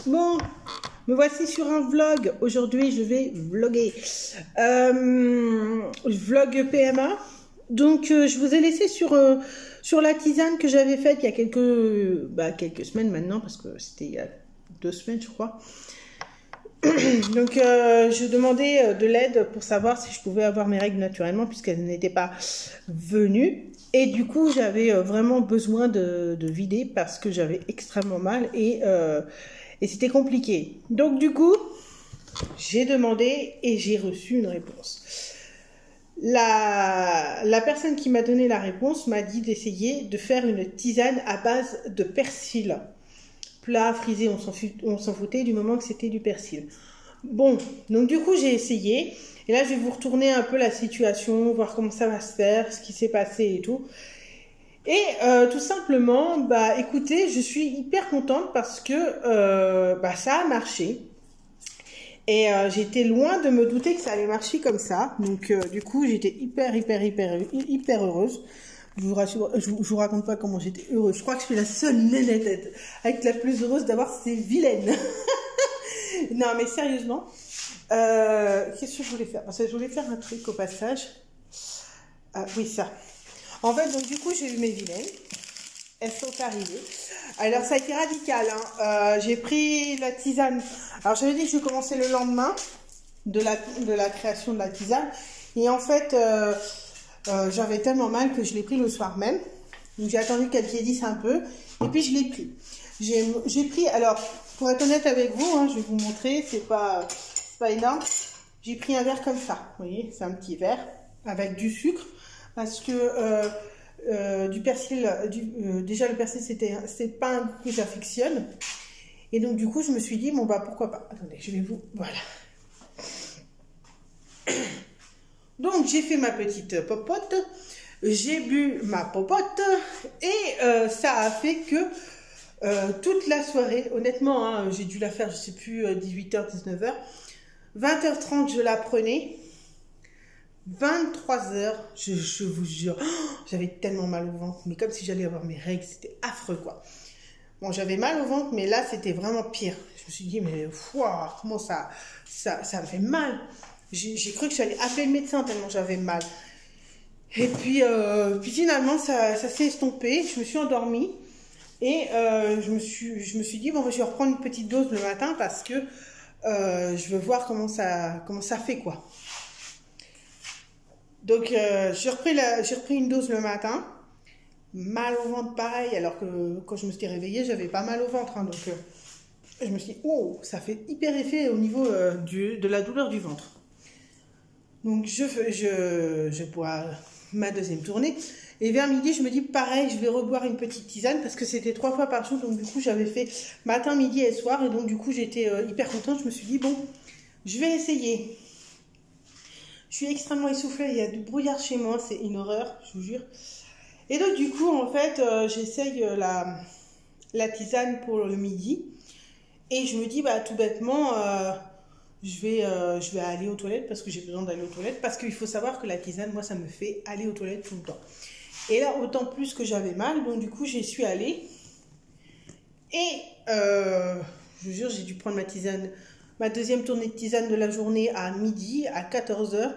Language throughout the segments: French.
Bon, me voici sur un vlog. Aujourd'hui, je vais vlogger. Vlog PMA. Donc, je vous ai laissé sur la tisane que j'avais faite il y a quelques semaines maintenant, parce que c'était il y a 2 semaines, je crois. Donc, je demandais de l'aide pour savoir si je pouvais avoir mes règles naturellement, puisqu'elles n'étaient pas venues. Et du coup, j'avais vraiment besoin de vider parce que j'avais extrêmement mal et c'était compliqué. Donc, du coup, j'ai demandé et j'ai reçu une réponse. La personne qui m'a donné la réponse m'a dit d'essayer de faire une tisane à base de persil. Plat, frisé, on s'en foutait du moment que c'était du persil. Bon, donc du coup, j'ai essayé. Et là, je vais vous retourner un peu la situation, voir comment ça va se faire, ce qui s'est passé et tout. Et tout simplement, bah écoutez, je suis hyper contente parce que ça a marché. Et j'étais loin de me douter que ça allait marcher comme ça. Donc du coup, j'étais hyper heureuse. Je vous raconte pas comment j'étais heureuse. Je crois que je suis la seule nénette avec la plus heureuse d'avoir ces vilaines. Non, mais sérieusement, qu'est-ce que je voulais faire? Parce que je voulais faire un truc au passage. Oui, ça. En fait, donc du coup, j'ai eu mes vilaines. Elles sont arrivées. Alors, ça a été radical. Hein. J'ai pris la tisane. Alors, j'avais dit que je commençais le lendemain de la création de la tisane. Et en fait, j'avais tellement mal que je l'ai pris le soir même. Donc, j'ai attendu qu'elle vieillisse un peu. Et puis, je l'ai pris. J'ai pris, alors, pour être honnête avec vous, hein, je vais vous montrer, c'est pas énorme. J'ai pris un verre comme ça. Vous voyez, c'est un petit verre avec du sucre. Parce que du persil, déjà le persil, c'est pas un goût que j'affectionne. Et donc, du coup, je me suis dit, bon, bah, pourquoi pas. Attendez, je vais vous, voilà. Donc, j'ai fait ma petite popote. J'ai bu ma popote. Et ça a fait que toute la soirée, honnêtement, hein, j'ai dû la faire, je sais plus, 18h, 19h. 20h30, je la prenais. 23h, je vous jure, j'avais tellement mal au ventre, mais comme si j'allais avoir mes règles, c'était affreux quoi. Bon, j'avais mal au ventre, mais là c'était vraiment pire. Je me suis dit, mais wow, comment ça me fait mal. J'ai cru que j'allais appeler le médecin tellement j'avais mal. Et puis finalement, ça s'est estompé, je me suis endormie. Et je me suis dit, bon, je vais reprendre une petite dose le matin parce que je veux voir comment ça fait quoi. Donc, j'ai repris une dose le matin. Mal au ventre, pareil. Alors que quand je me suis réveillée, j'avais pas mal au ventre. Hein, donc, je me suis dit, oh, ça fait hyper effet au niveau de la douleur du ventre. Donc, je bois ma deuxième tournée. Et vers midi, je me dis, pareil, je vais reboire une petite tisane parce que c'était 3 fois par jour. Donc, du coup, j'avais fait matin, midi et soir. Et donc, du coup, j'étais hyper contente. Je me suis dit, bon, je vais essayer. Je suis extrêmement essoufflée, il y a du brouillard chez moi, c'est une horreur, je vous jure. Et donc du coup, en fait, j'essaye la tisane pour le midi. Et je me dis, bah tout bêtement, je vais aller aux toilettes parce que j'ai besoin d'aller aux toilettes. Parce qu'il faut savoir que la tisane, moi, ça me fait aller aux toilettes tout le temps. Et là, autant plus que j'avais mal, donc du coup, j'y suis allée. Et je vous jure, j'ai dû prendre ma tisane. Ma deuxième tournée de tisane de la journée à midi, à 14h.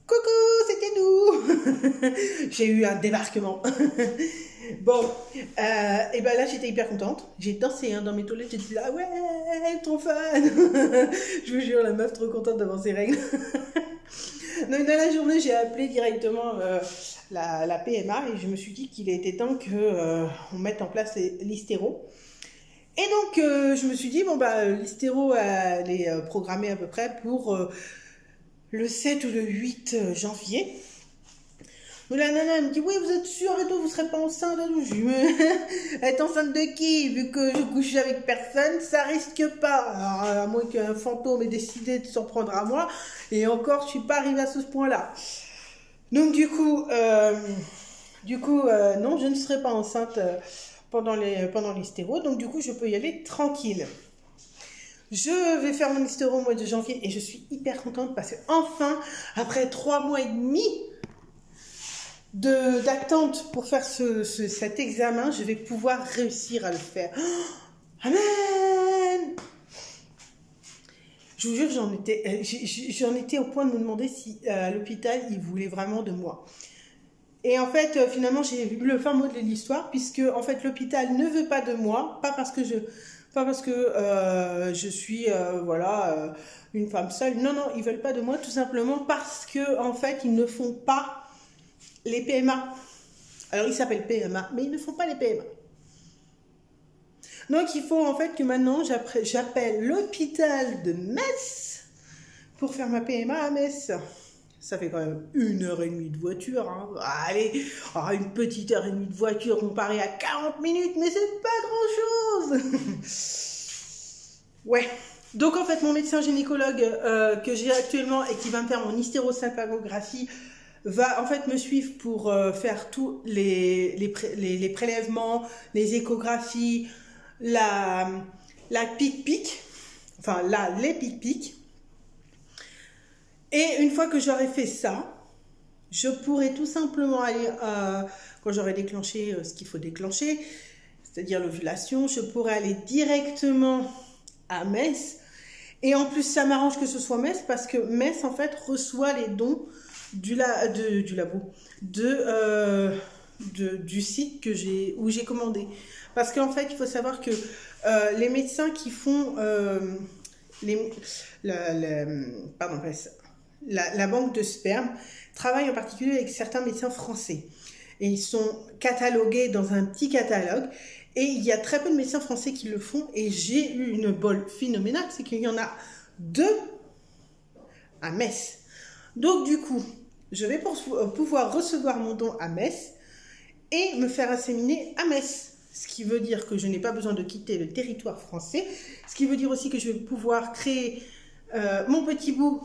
Coucou, c'était nous. J'ai eu un débarquement. Bon, et ben là, j'étais hyper contente. J'ai dansé hein, dans mes toilettes, j'ai dit là, ouais, trop fun. Je vous jure, la meuf trop contente d'avoir ses règles. Donc, dans la journée, j'ai appelé directement la PMA et je me suis dit qu'il était temps qu'on mette en place l'hystéro. Et donc, je me suis dit, bon, bah, l'hystéro, elle est programmée à peu près pour le 7 ou le 8 janvier. Donc la nana, elle me dit, oui, vous êtes sûre et tout, vous serez pas enceinte et tout. Je dis, mais être enceinte de qui? Vu que je couche avec personne, ça risque pas. Alors, à moins qu'un fantôme ait décidé de s'en prendre à moi. Et encore, je suis pas arrivée à ce point-là. Donc, du coup, non, je ne serai pas enceinte pendant l'hystéro, donc du coup je peux y aller tranquille. Je vais faire mon hystéro au mois de janvier et je suis hyper contente parce que enfin, après 3 mois et demi d'attente pour faire cet examen, je vais pouvoir réussir à le faire. Oh, amen. Je vous jure, j'en étais au point de me demander si à l'hôpital, ils voulaient vraiment de moi. Et en fait, finalement, j'ai vu le fin mot de l'histoire, puisque en fait, l'hôpital ne veut pas de moi, pas parce que je suis voilà une femme seule. Non, non, ils veulent pas de moi, tout simplement parce que en fait, ils ne font pas les PMA. Alors, ils s'appellent PMA, mais ils ne font pas les PMA. Donc, il faut en fait que maintenant, j'appelle l'hôpital de Metz pour faire ma PMA à Metz. Ça fait quand même 1h30 de voiture. Hein. Allez, une petite heure et demie de voiture comparée à 40 minutes, mais c'est pas grand-chose. Ouais. Donc, en fait, mon médecin gynécologue que j'ai actuellement et qui va me faire mon hystérosalpingographie va en fait me suivre pour faire tous les prélèvements, les échographies, la pic-pic, enfin les pic-pic. Et une fois que j'aurai fait ça, je pourrai tout simplement aller, quand j'aurai déclenché ce qu'il faut déclencher, c'est-à-dire l'ovulation, je pourrai aller directement à Metz. Et en plus, ça m'arrange que ce soit Metz parce que Metz, en fait, reçoit les dons du labo, du site où j'ai commandé. Parce qu'en fait, il faut savoir que les médecins qui font la banque de sperme travaillent en particulier avec certains médecins français. Et ils sont catalogués dans un petit catalogue. Et il y a très peu de médecins français qui le font. Et j'ai eu une bol phénoménale, c'est qu'il y en a 2 à Metz. Donc du coup, je vais pouvoir recevoir mon don à Metz et me faire inséminer à Metz. Ce qui veut dire que je n'ai pas besoin de quitter le territoire français. Ce qui veut dire aussi que je vais pouvoir créer mon petit bout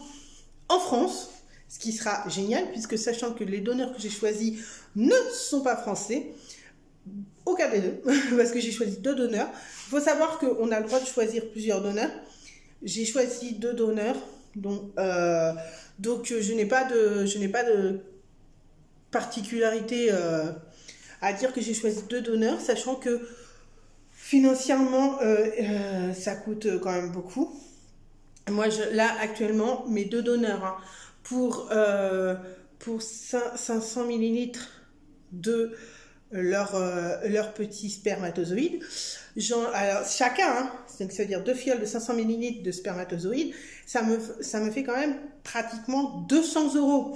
en France, ce qui sera génial, puisque sachant que les donneurs que j'ai choisis ne sont pas français, aucun des deux, parce que j'ai choisi 2 donneurs. Il faut savoir qu'on a le droit de choisir plusieurs donneurs. J'ai choisi 2 donneurs, donc je n'ai pas de particularité à dire que j'ai choisi 2 donneurs, sachant que financièrement, ça coûte quand même beaucoup. Moi, là, actuellement, mes 2 donneurs, hein, pour 500 ml de leur petit spermatozoïde, alors, chacun, hein, ça veut dire 2 fioles de 500 ml de spermatozoïde, ça me fait quand même pratiquement 200 €.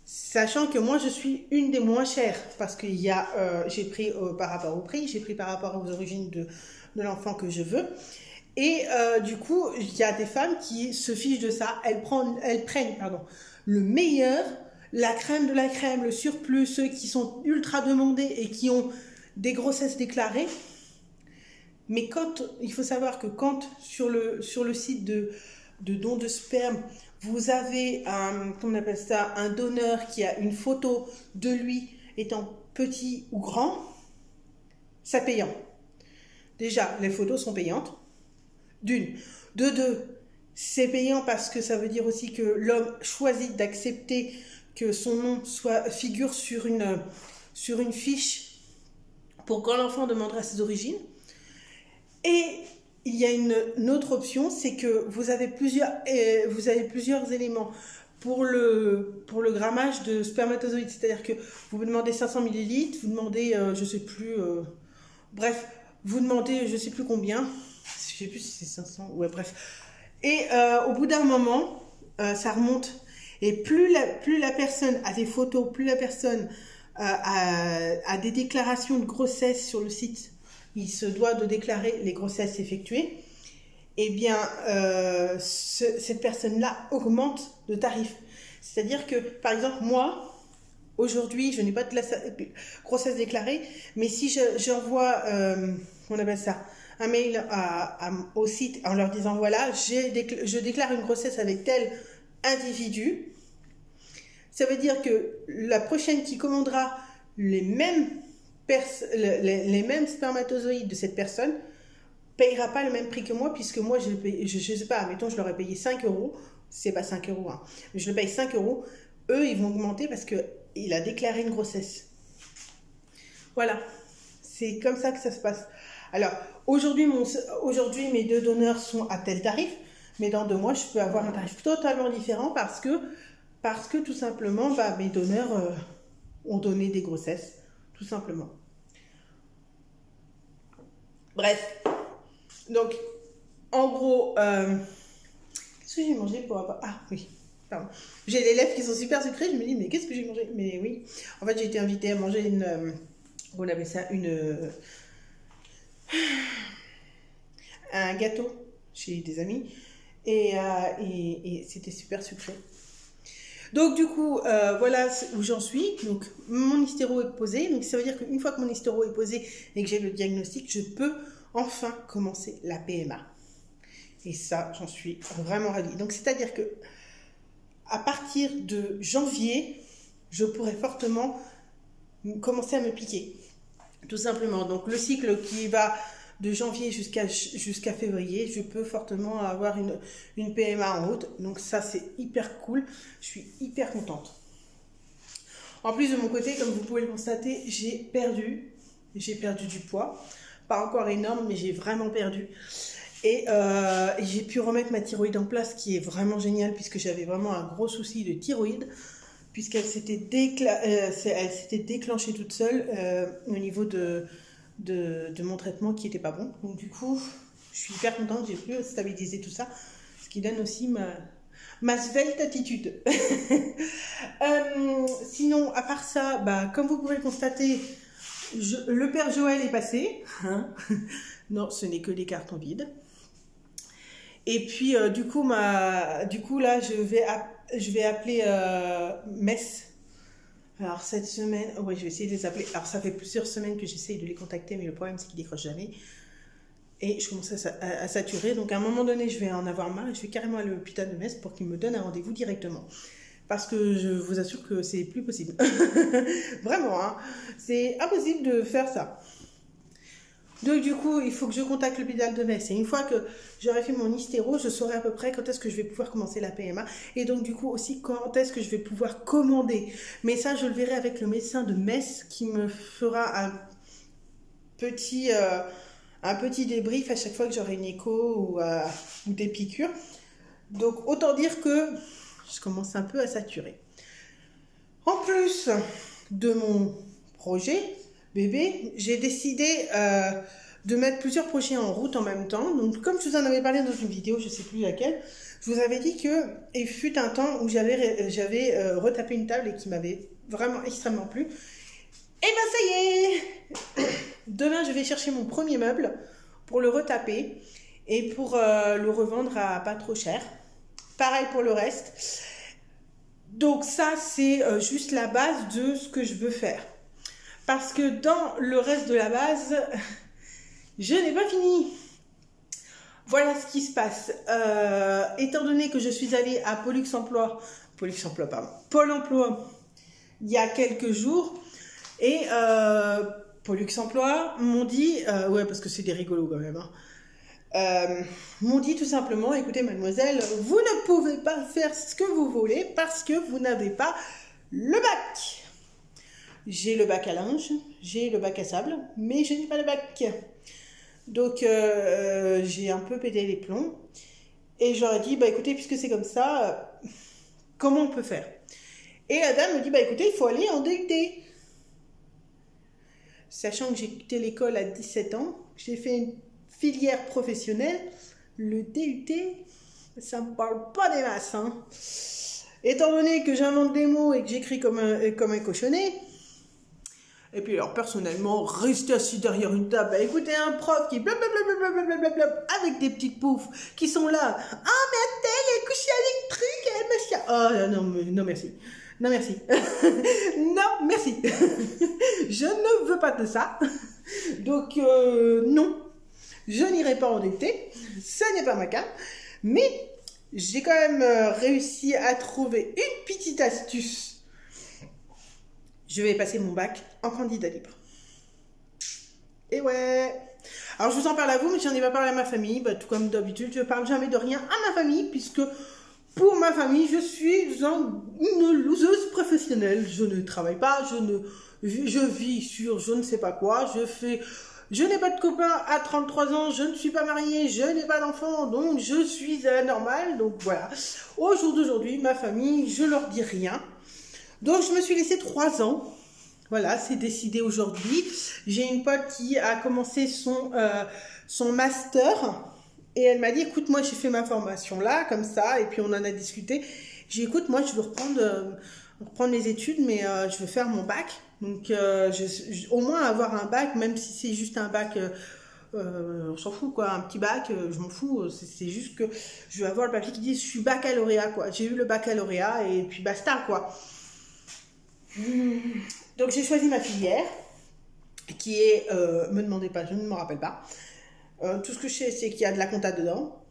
Sachant que moi, je suis une des moins chères, parce que j'ai pris par rapport au prix, j'ai pris par rapport aux origines de l'enfant que je veux. Et du coup, il y a des femmes qui se fichent de ça. Elles prennent le meilleur, la crème de la crème, le surplus, ceux qui sont ultra demandés et qui ont des grossesses déclarées. Mais il faut savoir que quand sur le site de don de sperme, vous avez un donneur qui a une photo de lui étant petit ou grand, c'est payant. Déjà, les photos sont payantes. D'une. De 2, c'est payant parce que ça veut dire aussi que l'homme choisit d'accepter que son nom figure sur une fiche pour quand l'enfant demandera ses origines. Et il y a une autre option, c'est que vous avez plusieurs éléments pour le grammage de spermatozoïdes. C'est-à-dire que vous me demandez 500 ml, vous demandez, je sais plus, bref, vous demandez, je sais plus combien. Je sais plus si c'est 500, ouais, bref. Et au bout d'un moment, ça remonte. Et plus la personne a des photos, plus la personne a des déclarations de grossesse sur le site, il se doit de déclarer les grossesses effectuées, eh bien, cette personne-là augmente de tarif. C'est-à-dire que, par exemple, moi, aujourd'hui, je n'ai pas de grossesse déclarée, mais si j'envoie, on appelle ça, un mail au site en leur disant voilà, je déclare une grossesse avec tel individu, ça veut dire que la prochaine qui commandera les mêmes spermatozoïdes de cette personne payera pas le même prix que moi, puisque moi je sais pas, mettons je leur ai payé 5 €, c'est pas 5 €, hein, mais je le paye 5 €, eux ils vont augmenter parce qu'il a déclaré une grossesse. Voilà, c'est comme ça que ça se passe. Alors, aujourd'hui, mes 2 donneurs sont à tel tarif, Mais dans 2 mois, je peux avoir un tarif totalement différent parce que tout simplement, bah, mes donneurs ont donné des grossesses, tout simplement. Bref, donc, en gros, qu'est-ce que j'ai mangé pour avoir... Ah oui, pardon. J'ai les lèvres qui sont super sucrées, je me dis, mais qu'est-ce que j'ai mangé? Mais oui, en fait, j'ai été invitée à manger on appelle ça un gâteau chez des amis, et c'était super sucré. Donc du coup, voilà où j'en suis. Donc mon hystéro est posé. Donc ça veut dire qu'une fois que mon hystéro est posé et que j'ai le diagnostic, je peux enfin commencer la PMA. Et ça, j'en suis vraiment ravie. Donc c'est-à-dire que à partir de janvier, je pourrais fortement commencer à me piquer. Tout simplement. Donc le cycle qui va de janvier jusqu'à février, je peux fortement avoir une PMA en route. Donc ça, c'est hyper cool. Je suis hyper contente. En plus, de mon côté, comme vous pouvez le constater, j'ai perdu du poids. Pas encore énorme, mais j'ai vraiment perdu. Et j'ai pu remettre ma thyroïde en place, qui est vraiment génial, puisque j'avais vraiment un gros souci de thyroïde, puisqu'elle s'était déclenchée toute seule au niveau de mon traitement qui n'était pas bon. Donc du coup, je suis hyper contente, j'ai pu stabiliser tout ça, ce qui donne aussi ma svelte attitude. Sinon, à part ça, bah, comme vous pouvez le constater, le Père Joël est passé. Hein, non, ce n'est que les cartons vides. Et puis, du coup, là, je vais appeler Metz. Alors, cette semaine, ouais, je vais essayer de les appeler. Alors, ça fait plusieurs semaines que j'essaye de les contacter, mais le problème, c'est qu'ils décrochent jamais. Et je commence à saturer. Donc, à un moment donné, je vais en avoir marre et je vais carrément aller à l'hôpital de Metz pour qu'ils me donnent un rendez-vous directement. Parce que je vous assure que c'est plus possible. Vraiment, hein. C'est impossible de faire ça. Donc du coup, il faut que je contacte l'hôpital de Metz. Et une fois que j'aurai fait mon hystéro, je saurai à peu près quand est-ce que je vais pouvoir commencer la PMA. Et donc du coup aussi, quand est-ce que je vais pouvoir commander. Mais ça, je le verrai avec le médecin de Metz qui me fera un petit débrief à chaque fois que j'aurai une écho ou des piqûres. Donc autant dire que je commence un peu à saturer. En plus de mon projet bébé, j'ai décidé de mettre plusieurs projets en route en même temps. Donc, comme je vous en avais parlé dans une vidéo, je ne sais plus laquelle, je vous avais dit qu'il fut un temps où j'avais retapé une table et qui m'avait vraiment extrêmement plu. Et ben ça y est. Demain, je vais chercher mon premier meuble pour le retaper et pour le revendre à pas trop cher. Pareil pour le reste. Donc ça, c'est juste la base de ce que je veux faire. Parce que dans le reste de la base, je n'ai pas fini. Voilà ce qui se passe. Étant donné que je suis allée à Pôle emploi, il y a quelques jours, et Pôle emploi m'ont dit, ouais, parce que c'est des rigolos quand même, hein, m'ont dit tout simplement, écoutez mademoiselle, vous ne pouvez pas faire ce que vous voulez parce que vous n'avez pas le bac. J'ai le bac à linge, j'ai le bac à sable, mais je n'ai pas le bac. Donc, j'ai un peu pété les plombs. Et j'aurais dit, bah écoutez, puisque c'est comme ça, comment on peut faire? Et la dame me dit, bah écoutez, il faut aller en DUT. Sachant que j'ai quitté l'école à 17 ans, j'ai fait une filière professionnelle, le DUT, ça me parle pas des masses. Hein. Étant donné que j'invente des mots et que j'écris comme un cochonnet, et puis alors personnellement, rester assis derrière une table, bah, écouter un prof qui blablabla avec des petites poufs qui sont là. Ah mais tel est couché électrique, elle me chie. Oh non merci. Non merci. Non merci. Je ne veux pas de ça. Donc non, je n'irai pas en DUT. Ce n'est pas ma carte. Mais j'ai quand même réussi à trouver une petite astuce. Je vais passer mon bac en candidat libre. Et ouais. Alors, je vous en parle à vous, mais je n'en ai pas parlé à ma famille. Bah, tout comme d'habitude, je ne parle jamais de rien à ma famille, puisque pour ma famille, je suis une loseuse professionnelle. Je ne travaille pas, je vis sur je ne sais pas quoi. Je fais Je n'ai pas de copain à 33 ans, je ne suis pas mariée, je n'ai pas d'enfant, donc je suis à la normale. Donc voilà, au jour d'aujourd'hui, ma famille, je leur dis rien. Donc je me suis laissé 3 ans. Voilà, c'est décidé aujourd'hui. J'ai une pote qui a commencé son master et elle m'a dit, écoute, moi j'ai fait ma formation là, comme ça, et puis on en a discuté. J'ai dit, écoute, moi je veux reprendre mes études, mais je veux faire mon bac. Donc au moins avoir un bac, même si c'est juste un bac, on s'en fout quoi, un petit bac, je m'en fous. C'est juste que je veux avoir le papier qui dit je suis baccalauréat quoi. J'ai eu le baccalauréat et puis basta quoi. Donc j'ai choisi ma filière qui est, me demandez pas, je ne me rappelle pas. Tout ce que je sais, c'est qu'il y a de la compta dedans,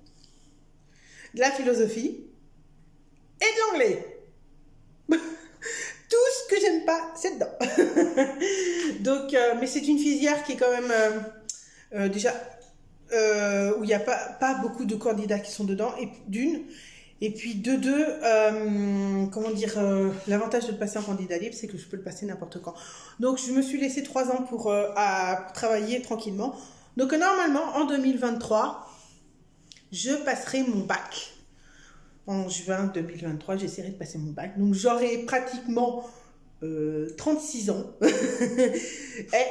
de la philosophie et de l'anglais. Tout ce que j'aime pas, c'est dedans. Donc, mais c'est une filière qui est quand même déjà où il n'y a pas beaucoup de candidats qui sont dedans, et d'une. Et puis de deux, comment dire, l'avantage de le passer en candidat libre, c'est que je peux le passer n'importe quand. Donc je me suis laissé 3 ans pour travailler tranquillement. Donc normalement, en 2023, je passerai mon bac. En juin 2023, j'essaierai de passer mon bac. Donc j'aurai pratiquement 36 ans. Et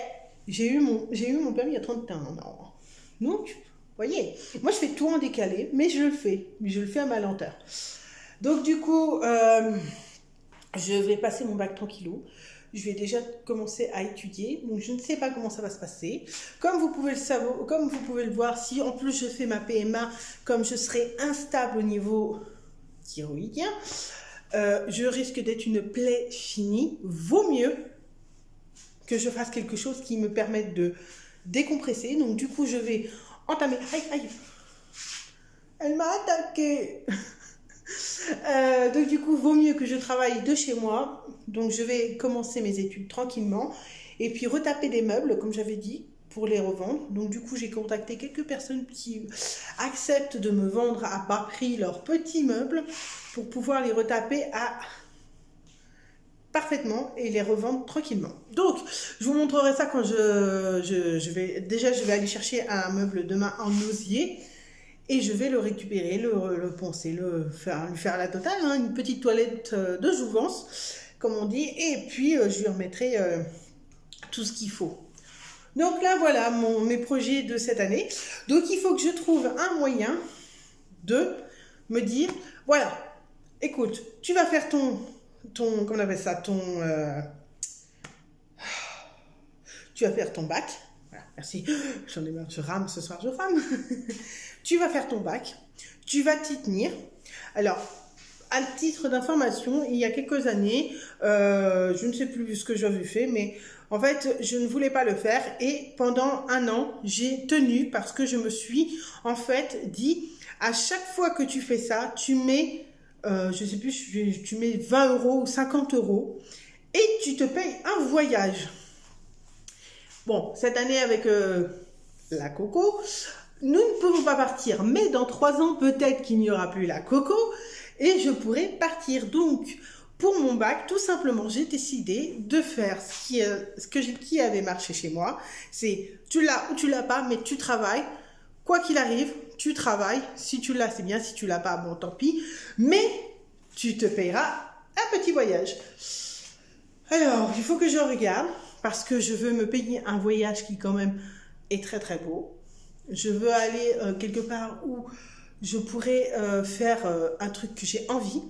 j'ai eu mon permis à 31 ans. Donc... voyez, moi je fais tout en décalé, mais je le fais. Mais je le fais à ma lenteur. Donc du coup, je vais passer mon bac tranquillou. Je vais déjà commencer à étudier. Donc je ne sais pas comment ça va se passer. Comme vous pouvez le voir, si en plus je fais ma PMA, comme je serai instable au niveau thyroïdien, je risque d'être une plaie finie. Vaut mieux que je fasse quelque chose qui me permette de décompresser. Donc du coup, je vais entamer. Aïe, aïe. Elle m'a attaqué. Donc du coup, vaut mieux que je travaille de chez moi. Donc je vais commencer mes études tranquillement. Et puis retaper des meubles, comme j'avais dit, pour les revendre. Donc du coup, j'ai contacté quelques personnes qui acceptent de me vendre à bas prix leurs petits meubles pour pouvoir les retaper parfaitement et les revendre tranquillement. Donc, je vous montrerai ça quand je vais aller chercher un meuble demain en osier et je vais le récupérer, le poncer, lui faire la totale, hein, une petite toilette de jouvence, comme on dit, et puis je lui remettrai tout ce qu'il faut. Donc là, voilà mes projets de cette année. Donc, il faut que je trouve un moyen de me dire, voilà, écoute, tu vas faire comment on appelle ça, tu vas faire ton bac. Voilà, merci, j'en ai marre, je rame ce soir, je rame. Tu vas faire ton bac, tu vas t'y tenir. Alors, à titre d'information, il y a quelques années, je ne sais plus ce que j'avais fait, mais en fait, je ne voulais pas le faire et pendant 1 an, j'ai tenu parce que je me suis en fait dit, à chaque fois que tu fais ça, tu mets... je sais plus, tu mets 20 € ou 50 € et tu te payes un voyage. Bon, cette année avec la coco, nous ne pouvons pas partir, mais dans 3 ans, peut-être qu'il n'y aura plus la coco et je pourrai partir. Donc, pour mon bac, tout simplement, j'ai décidé de faire qui avait marché chez moi. C'est tu l'as ou tu l'as pas, mais tu travailles. Quoi qu'il arrive, tu travailles. Si tu l'as, c'est bien. Si tu l'as pas, bon, tant pis. Mais tu te payeras un petit voyage. Alors, il faut que je regarde parce que je veux me payer un voyage qui quand même est très très beau. Je veux aller quelque part où je pourrais faire un truc que j'ai envie.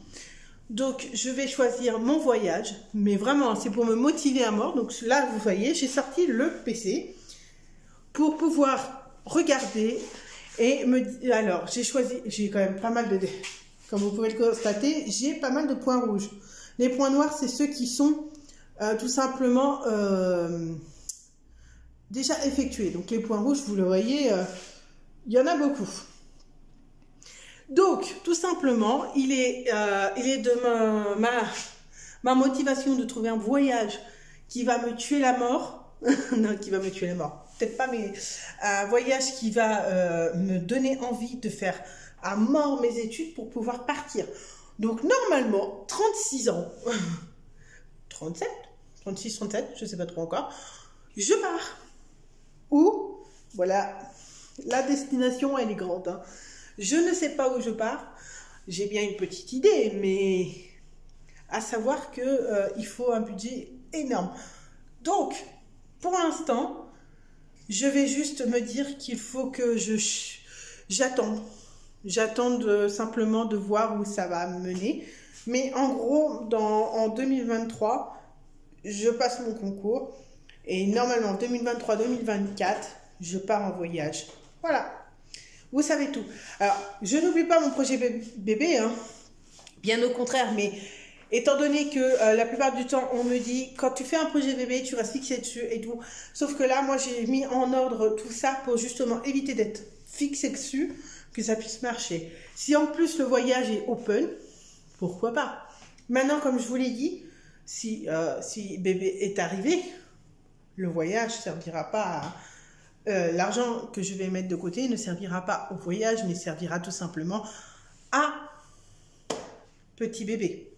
Donc, je vais choisir mon voyage. Mais vraiment, c'est pour me motiver à mort. Donc là, vous voyez, j'ai sorti le PC pour pouvoir regarder et alors j'ai quand même pas mal de, comme vous pouvez le constater, j'ai pas mal de points rouges. Les points noirs, c'est ceux qui sont tout simplement déjà effectués. Donc les points rouges, vous le voyez, il y en a beaucoup. Donc tout simplement, il est de ma motivation de trouver un voyage qui va me tuer la mort. Non, qui va me tuer la mort. Peut-être pas, mais un voyage qui va me donner envie de faire à mort mes études pour pouvoir partir. Donc normalement, 36 ans, 37, 36, 37, je ne sais pas trop encore, je pars. Où? Voilà, la destination, elle est grande. Hein. Je ne sais pas où je pars. J'ai bien une petite idée, mais à savoir que il faut un budget énorme. Donc, pour l'instant, je vais juste me dire qu'il faut que j'attende. J'attends simplement de voir où ça va me mener. Mais en gros, en 2023, je passe mon concours. Et normalement, 2023-2024, je pars en voyage. Voilà. Vous savez tout. Alors, je n'oublie pas mon projet bébé. Hein. Bien au contraire. Mais étant donné que la plupart du temps, on me dit, quand tu fais un projet bébé, tu restes fixé dessus et tout. Sauf que là, moi, j'ai mis en ordre tout ça pour justement éviter d'être fixé dessus, que ça puisse marcher. Si en plus le voyage est open, pourquoi pas? Maintenant, comme je vous l'ai dit, si bébé est arrivé, le voyage ne servira pas à... l'argent que je vais mettre de côté ne servira pas au voyage, mais servira tout simplement à petit bébé.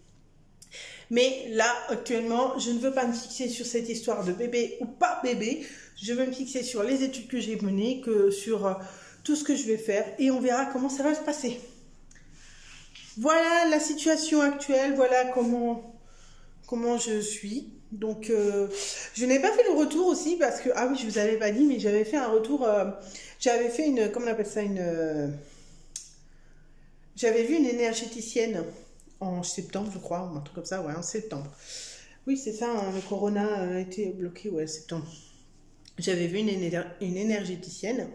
Mais là, actuellement, je ne veux pas me fixer sur cette histoire de bébé ou pas bébé. Je veux me fixer sur les études que j'ai menées, sur tout ce que je vais faire et on verra comment ça va se passer. Voilà la situation actuelle, voilà comment je suis. Donc, je n'ai pas fait le retour aussi parce que, ah oui, je vous avais pas dit, mais j'avais fait un retour, j'avais fait une, comment on appelle ça, j'avais vu une énergéticienne en septembre, je crois, ou un truc comme ça, ouais, en septembre. Oui, c'est ça, hein, le corona a été bloqué, ouais, septembre. J'avais vu une énergéticienne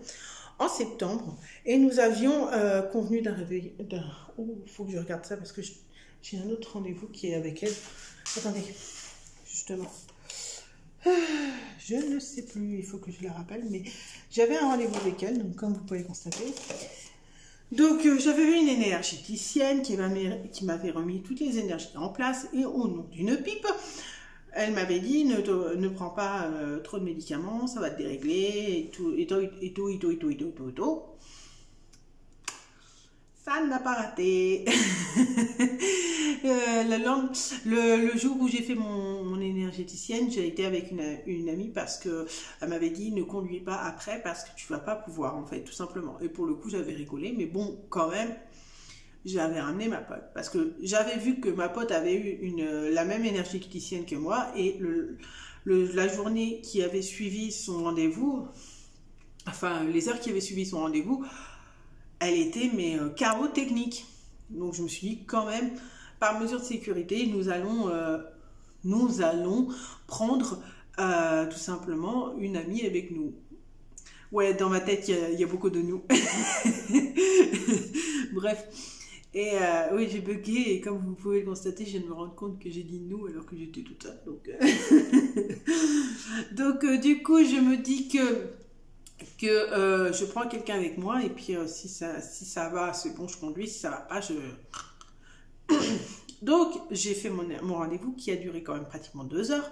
en septembre et nous avions convenu d'un réveil. Oh, il faut que je regarde ça parce que j'ai un autre rendez-vous qui est avec elle. Attendez, justement. Je ne sais plus, il faut que je la rappelle, mais j'avais un rendez-vous avec elle, donc comme vous pouvez le constater. Donc j'avais vu une énergéticienne qui m'avait remis toutes les énergies en place et au nom d'une pipe, elle m'avait dit ne prends pas trop de médicaments, ça va te dérégler et tout. Ça n'a pas raté. Le jour où j'ai fait mon énergéticienne, j'ai été avec une amie parce que elle m'avait dit ne conduis pas après parce que tu vas pas pouvoir en fait tout simplement. Et pour le coup j'avais rigolé, mais bon quand même j'avais ramené ma pote parce que j'avais vu que ma pote avait eu la même énergéticienne que moi et la journée qui avait suivi son rendez-vous, enfin les heures qui avaient suivi son rendez-vous, elle était mais chaos technique. Donc je me suis dit quand même, par mesure de sécurité, nous allons prendre tout simplement une amie avec nous. Ouais, dans ma tête, il y a beaucoup de nous. Bref. Et oui, j'ai bugué et comme vous pouvez le constater, je viens de me rendre compte que j'ai dit nous alors que j'étais toute seule. Donc du coup, je me dis que je prends quelqu'un avec moi et puis si ça va, c'est bon, je conduis. Si ça va pas, je... Donc, j'ai fait mon rendez-vous qui a duré quand même pratiquement 2 heures,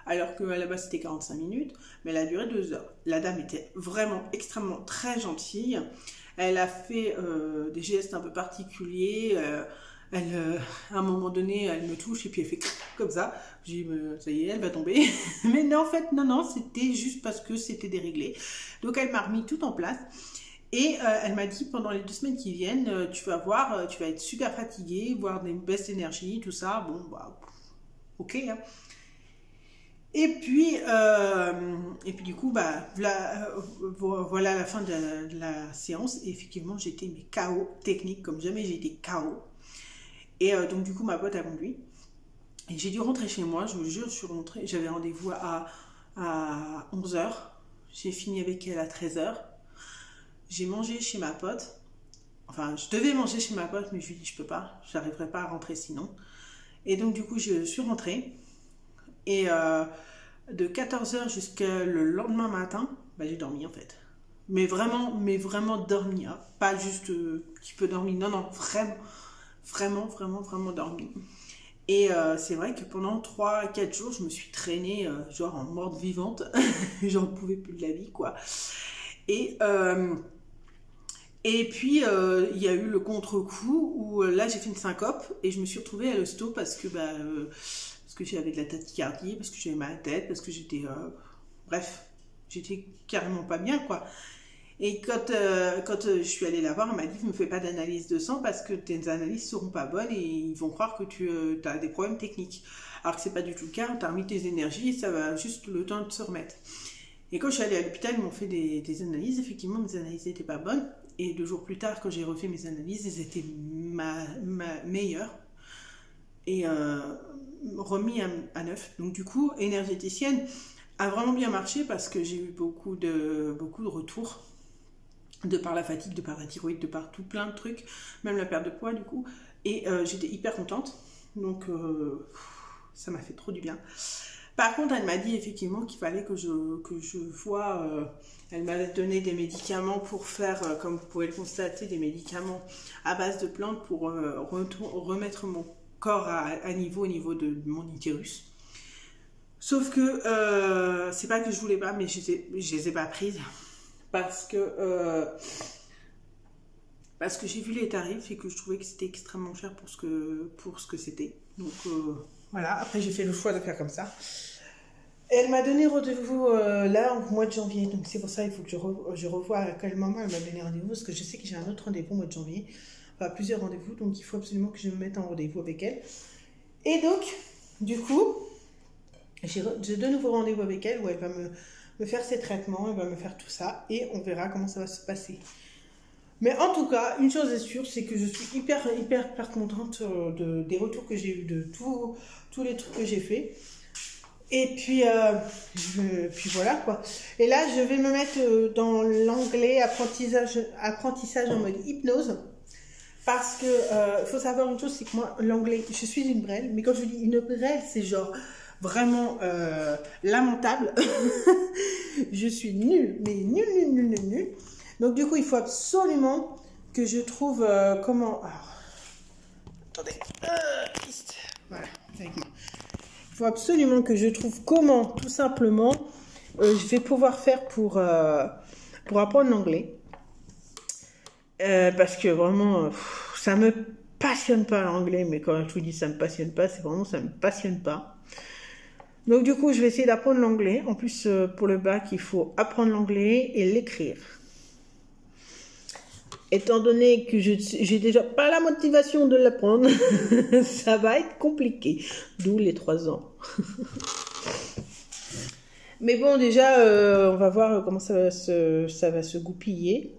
alors qu'à la base c'était 45 minutes, mais elle a duré 2 heures. La dame était vraiment extrêmement très gentille. Elle a fait des gestes un peu particuliers. À un moment donné, elle me touche et puis elle fait comme ça. J'ai dit, ça y est, elle va tomber. Mais non, en fait, non, c'était juste parce que c'était déréglé. Donc, elle m'a remis tout en place. Et elle m'a dit, pendant les 2 semaines qui viennent, tu vas voir, tu vas être super fatiguée, voir des baisses d'énergie, tout ça. Bon, bah, ok. Hein. Et puis du coup, bah, voilà la fin de la séance. Et effectivement, j'étais KO technique, comme jamais j'ai été KO. Et donc du coup ma pote a conduit et j'ai dû rentrer chez moi, je vous jure, je suis rentrée, j'avais rendez-vous à 11h, j'ai fini avec elle à 13h, j'ai mangé chez ma pote, enfin je devais manger chez ma pote mais je lui ai dit je peux pas, j'arriverai pas à rentrer sinon. Et donc du coup je suis rentrée et de 14h jusqu'à le lendemain matin, bah, j'ai dormi en fait. Mais vraiment dormi, hein. Pas juste un petit peu dormi, non, vraiment dormi. Et c'est vrai que pendant 3-4 jours, je me suis traînée genre en morte vivante. J'en pouvais plus de la vie, quoi. Et puis, il y a eu le contre-coup où là, j'ai fait une syncope et je me suis retrouvée à l'hosto parce que j'avais de la tachycardie, parce que j'avais mal à la tête, parce que j'étais... bref, j'étais carrément pas bien, quoi. Et quand je suis allée la voir, elle m'a dit, ne me fais pas d'analyse de sang parce que tes analyses seront pas bonnes et ils vont croire que tu as des problèmes techniques. Alors que c'est pas du tout le cas, tu as remis tes énergies et ça va juste le temps de se remettre. Et quand je suis allée à l'hôpital, ils m'ont fait des analyses. Effectivement, mes analyses n'étaient pas bonnes. Et 2 jours plus tard, quand j'ai refait mes analyses, elles étaient meilleures. Et remis à neuf. Donc du coup, énergéticienne a vraiment bien marché parce que j'ai eu beaucoup de retours. De par la fatigue, de par la thyroïde, de par tout plein de trucs. Même la perte de poids du coup. Et j'étais hyper contente. Donc ça m'a fait trop du bien. Par contre, elle m'a dit effectivement qu'il fallait que je voie... elle m'a donné des médicaments pour faire, comme vous pouvez le constater, des médicaments à base de plantes pour remettre mon corps à niveau, au niveau de mon utérus. Sauf que c'est pas que je voulais pas, mais je les ai pas prises parce que j'ai vu les tarifs et que je trouvais que c'était extrêmement cher pour ce que c'était. Donc voilà, après j'ai fait le choix de faire comme ça. Elle m'a donné rendez-vous là au mois de janvier, donc c'est pour ça il faut que je revoie à quel moment elle m'a donné rendez-vous, parce que je sais que j'ai un autre rendez-vous au mois de janvier, enfin plusieurs rendez-vous, donc il faut absolument que je me mette en rendez-vous avec elle. Et donc, du coup, j'ai de nouveaux rendez-vous avec elle où elle va me faire ses traitements, elle va me faire tout ça, et on verra comment ça va se passer. Mais en tout cas, une chose est sûre, c'est que je suis hyper contente des retours que j'ai eu de tous les trucs que j'ai fait. Et puis voilà quoi. Et là, je vais me mettre dans l'anglais apprentissage en mode hypnose. Parce que faut savoir une chose, c'est que moi, l'anglais, je suis une brêle. Mais quand je dis une brêle, c'est genre vraiment lamentable. Je suis nulle, mais nulle. Donc du coup, il faut absolument que je trouve comment... Alors, attendez. Voilà, avec moi. Il faut absolument que je trouve comment, tout simplement, je vais pouvoir faire pour apprendre l'anglais. Parce que vraiment, ça me passionne pas l'anglais, mais quand je vous dis ça me passionne pas, c'est vraiment ça me passionne pas. Donc du coup, je vais essayer d'apprendre l'anglais. En plus, pour le bac, il faut apprendre l'anglais et l'écrire. Étant donné que j'ai déjà pas la motivation de l'apprendre, ça va être compliqué. D'où les 3 ans. Mais bon, déjà, on va voir comment ça va se goupiller.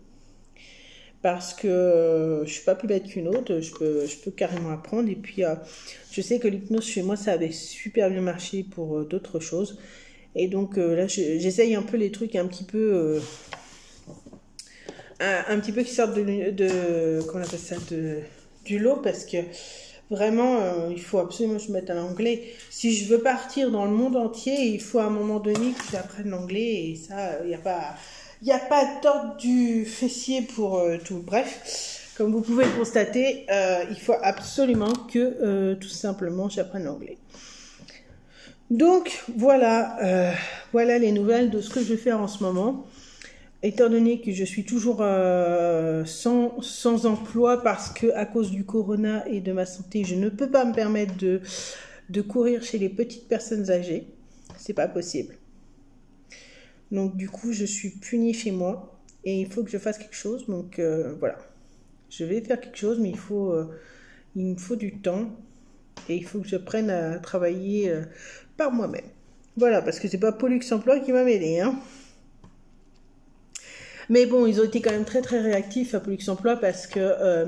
Parce que je suis pas plus bête qu'une autre, je peux carrément apprendre. Et puis, je sais que l'hypnose chez moi, ça avait super bien marché pour d'autres choses. Et donc là, j'essaye un peu les trucs un petit peu qui sortent comment on appelle ça, du lot, parce que vraiment, il faut absolument que je mette à l'anglais. Si je veux partir dans le monde entier, il faut à un moment donné que j'apprenne l'anglais, et ça, il n'y a pas de tordre du fessier pour tout. Bref, comme vous pouvez le constater, il faut absolument que, tout simplement, j'apprenne l'anglais. Donc, voilà les nouvelles de ce que je vais faire en ce moment. Étant donné que je suis toujours sans emploi parce que à cause du corona et de ma santé, je ne peux pas me permettre de courir chez les petites personnes âgées. C'est pas possible. Donc du coup, je suis punie chez moi et il faut que je fasse quelque chose. Donc voilà, je vais faire quelque chose, mais il me faut du temps et il faut que je prenne à travailler par moi-même. Voilà, parce que c'est pas Pollux Emploi qui va m'aider, hein. Mais bon, ils ont été quand même très réactifs à Pollux Emploi parce que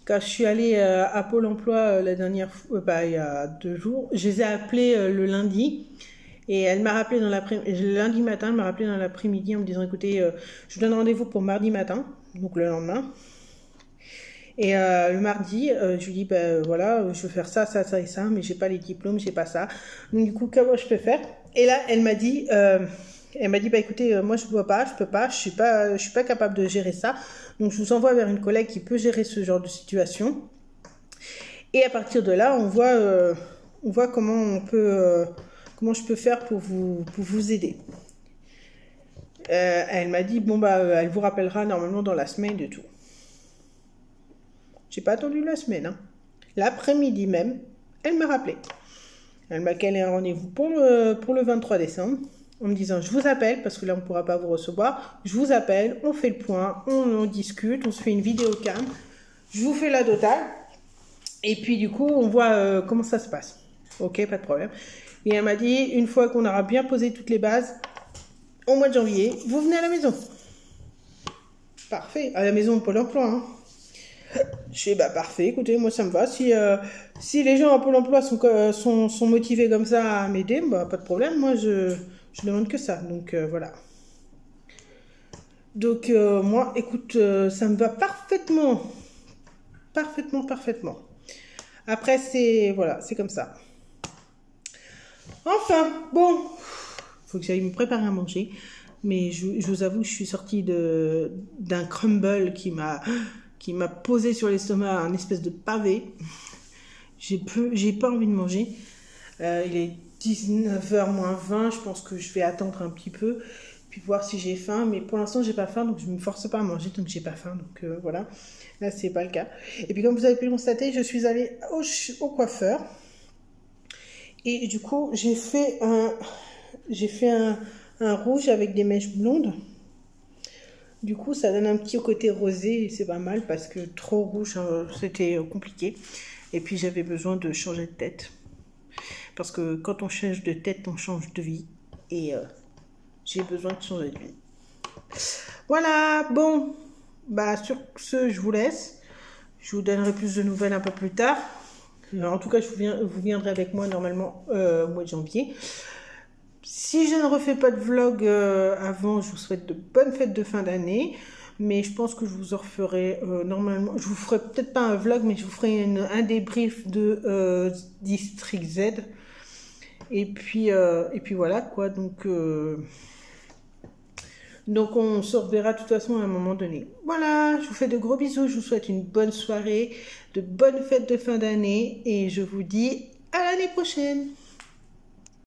quand je suis allée à Pôle Emploi la dernière fois, il y a 2 jours, je les ai appelés le lundi et elle m'a rappelé le lundi matin, elle m'a rappelé dans l'après-midi en me disant écoutez, je vous donne rendez-vous pour mardi matin, donc le lendemain. Et le mardi, je lui dis voilà, je veux faire ça et ça, mais j'ai pas les diplômes, j'ai pas ça. Donc du coup, comment je peux faire? Et là, elle m'a dit écoutez, moi je vois pas, je peux pas, je suis pas capable de gérer ça. Donc je vous envoie vers une collègue qui peut gérer ce genre de situation. Et à partir de là, on voit comment je peux faire pour vous aider. Elle m'a dit elle vous rappellera normalement dans la semaine et tout. J'ai pas attendu la semaine, hein. L'après-midi même, elle m'a rappelé. Elle m'a calé un rendez-vous pour le 23 décembre. en me disant je vous appelle, parce que là on ne pourra pas vous recevoir, je vous appelle, on fait le point, on discute, on se fait une vidéo cam, je vous fais la totale, et puis du coup on voit comment ça se passe. Ok, pas de problème. Et elle m'a dit, une fois qu'on aura bien posé toutes les bases, au mois de janvier, vous venez à la maison. Parfait, à la maison Pôle emploi. Hein. Je fais, bah parfait, écoutez, moi ça me va. Si les gens à Pôle emploi sont motivés comme ça à m'aider, bah pas de problème, moi je demande que ça. Donc voilà. Donc moi, écoute, ça me va parfaitement. Parfaitement. Après, voilà, c'est comme ça. Enfin, bon, faut que j'aille me préparer à manger. Mais je vous avoue, je suis sortie d'un crumble qui m'a posé sur l'estomac un espèce de pavé. J'ai pas envie de manger. Il est 19h moins 20. Je pense que je vais attendre un petit peu, puis voir si j'ai faim. Mais pour l'instant, j'ai pas faim, donc je me force pas à manger tant que j'ai pas faim. Donc voilà, là c'est pas le cas. Et puis comme vous avez pu le constater, je suis allée au coiffeur. Et du coup, j'ai fait un rouge avec des mèches blondes. Du coup, ça donne un petit côté rosé et c'est pas mal parce que trop rouge, c'était compliqué. Et puis, j'avais besoin de changer de tête. Parce que quand on change de tête, on change de vie. Et j'ai besoin de changer de vie. Voilà, bon. Bah, sur ce, je vous laisse. Je vous donnerai plus de nouvelles un peu plus tard. En tout cas, vous viendrez avec moi normalement au mois de janvier. Si je ne refais pas de vlog avant, je vous souhaite de bonnes fêtes de fin d'année. Mais je pense que je vous en referai normalement. Je vous ferai peut-être pas un vlog, mais je vous ferai un débrief de District Z. Et puis voilà quoi. Donc on se reverra de toute façon à un moment donné. Voilà, je vous fais de gros bisous. Je vous souhaite une bonne soirée, de bonnes fêtes de fin d'année. Et je vous dis à l'année prochaine.